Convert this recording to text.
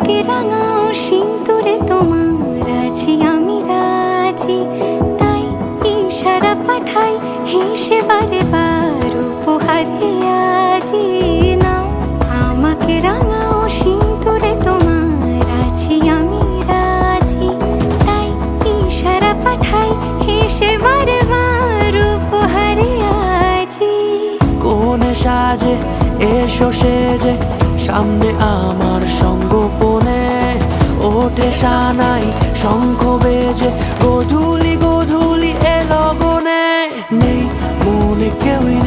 আমাকে রাঙাও সিঁদুরে তোমার আছি আমি রাজি, তাই ইশারা পাঠাই হেসে বারে বার উপহারে আজি। নাও আমাকে রাঙাও সিঁদুরে তোমার আছি আমি রাজি, তাই ইশারা পাঠাই হেসে বারে বার উপহারে আজি। কোনে সাজে এসো সেজে সামনে আমার সঙ্গোপনে, ওঠে সানাই শঙ্খ বেজে গধূলি গধূলি এ লগনে। নেই মনে কেউই